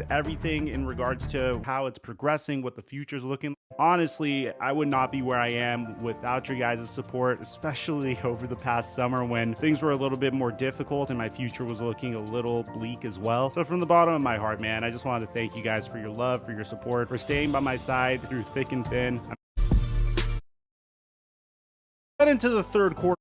everything in regards to how it's progressing, what the future's looking like. Honestly, I would not be where I am without your guys' support, especially over the past summer when things were a little bit more difficult and my future was looking a little bleak as well. So from the bottom of my heart, man, I just wanted to thank you guys for your love, for your support, for staying by my side through thick and thin. Get into the third quarter.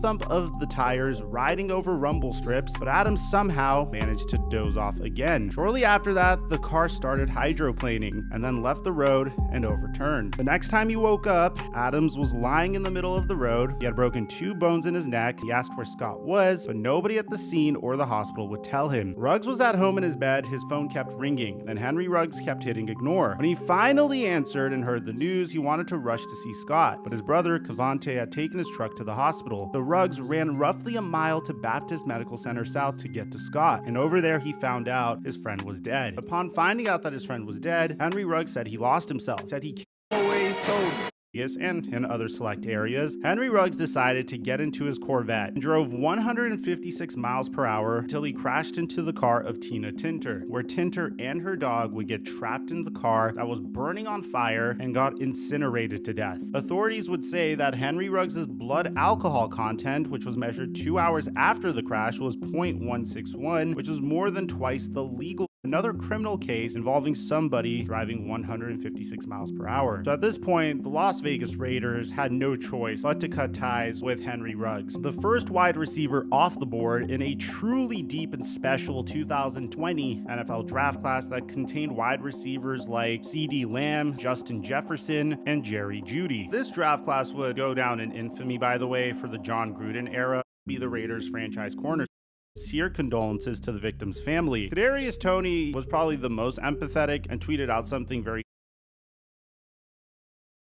Thump of the tires riding over rumble strips, but Adams somehow managed to doze off again. Shortly after that, the car started hydroplaning and then left the road and overturned. The next time he woke up, Adams was lying in the middle of the road. He had broken 2 bones in his neck. He asked where Scott was, but nobody at the scene or the hospital would tell him. Ruggs was at home in his bed. His phone kept ringing. Then Henry Ruggs kept hitting ignore. When he finally answered and heard the news, he wanted to rush to see Scott, but his brother, Cavante, had taken his truck to the hospital. The Ruggs ran roughly a mile to Baptist Medical Center South to get to Scott, and over there he found out his friend was dead. Upon finding out that his friend was dead, Henry Ruggs said he lost himself, said he always told me. And in other select areas, Henry Ruggs decided to get into his Corvette and drove 156 miles per hour until he crashed into the car of Tina Tinter, where Tinter and her dog would get trapped in the car that was burning on fire and got incinerated to death. Authorities would say that Henry Ruggs' blood alcohol content, which was measured 2 hours after the crash, was 0.161, which was more than twice the legal. Another criminal case involving somebody driving 156 miles per hour. So at this point, the Las Vegas Raiders had no choice but to cut ties with Henry Ruggs, the first wide receiver off the board in a truly deep and special 2020 NFL draft class that contained wide receivers like CeeDee Lamb, Justin Jefferson, and Jerry Jeudy. This draft class would go down in infamy, by the way, for the John Gruden era, be the Raiders franchise corner. Sincere condolences to the victim's family. Kadarius Toney was probably the most empathetic and tweeted out something very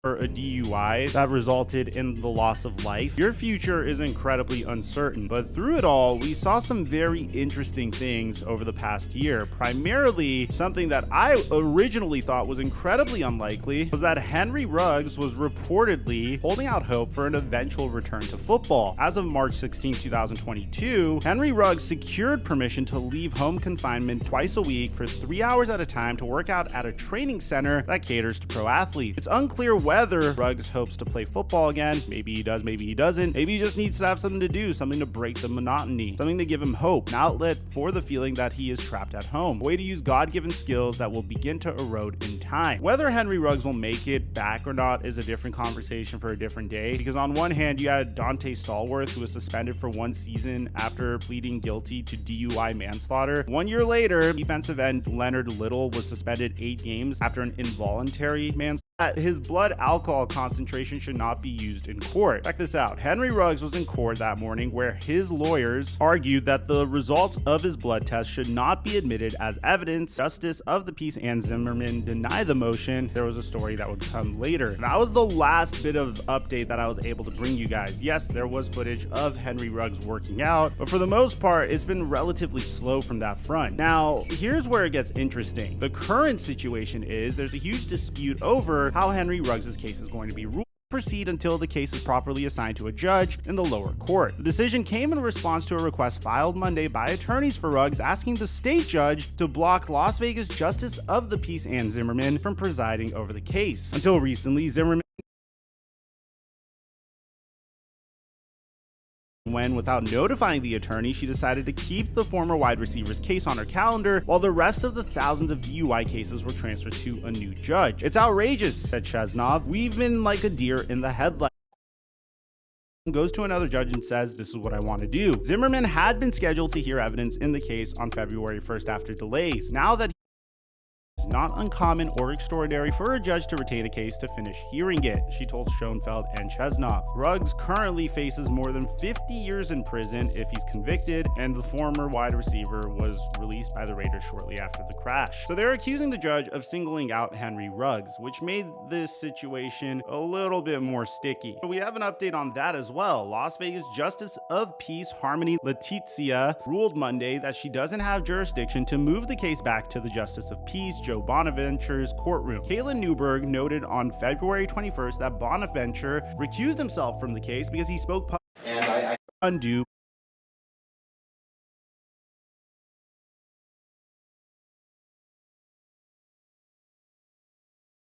for a DUI that resulted in the loss of life. Your future is incredibly uncertain, but through it all, we saw some very interesting things over the past year. Primarily, something that I originally thought was incredibly unlikely was that Henry Ruggs was reportedly holding out hope for an eventual return to football. As of March 16, 2022, Henry Ruggs secured permission to leave home confinement twice a week for 3 hours at a time to work out at a training center that caters to pro athletes. It's unclear whether Ruggs hopes to play football again. Maybe he does, maybe he doesn't. Maybe he just needs to have something to do, something to break the monotony, something to give him hope, an outlet for the feeling that he is trapped at home, a way to use God-given skills that will begin to erode in time. Whether Henry Ruggs will make it back or not is a different conversation for a different day, because on one hand, you had Dante Stallworth, who was suspended for 1 season after pleading guilty to DUI manslaughter. 1 year later, defensive end Leonard Little was suspended 8 games after an involuntary manslaughter. His blood alcohol concentration should not be used in court. Check this out. Henry Ruggs was in court that morning where his lawyers argued that the results of his blood test should not be admitted as evidence. Justice of the Peace Ann Zimmerman denied the motion. There was a story that would come later. That was the last bit of update that I was able to bring you guys. Yes, there was footage of Henry Ruggs working out, but for the most part, it's been relatively slow from that front. Now, here's where it gets interesting. The current situation is there's a huge dispute over how Henry Ruggs' case is going to be ruled. Proceed until the case is properly assigned to a judge in the lower court. The decision came in response to a request filed Monday by attorneys for Ruggs asking the state judge to block Las Vegas Justice of the Peace Ann Zimmerman from presiding over the case. Until recently, Zimmerman when, without notifying the attorney, she decided to keep the former wide receiver's case on her calendar while the rest of the thousands of DUI cases were transferred to a new judge. "It's outrageous," said Chesnov. "We've been like a deer in the headlights." Goes to another judge and says, "This is what I want to do." Zimmerman had been scheduled to hear evidence in the case on February 1st after delays. Now that it's not uncommon or extraordinary for a judge to retain a case to finish hearing it, she told Schoenfeld and Chesnov. Ruggs currently faces more than 50 years in prison if he's convicted, and the former wide receiver was released by the Raiders shortly after the crash. So they're accusing the judge of singling out Henry Ruggs, which made this situation a little bit more sticky. So we have an update on that as well. Las Vegas Justice of Peace Harmony Letizia ruled Monday that she doesn't have jurisdiction to move the case back to the Justice of Peace Joe Bonaventure's courtroom. Caitlin Newberg noted on February 21st that Bonaventure recused himself from the case because he spoke undue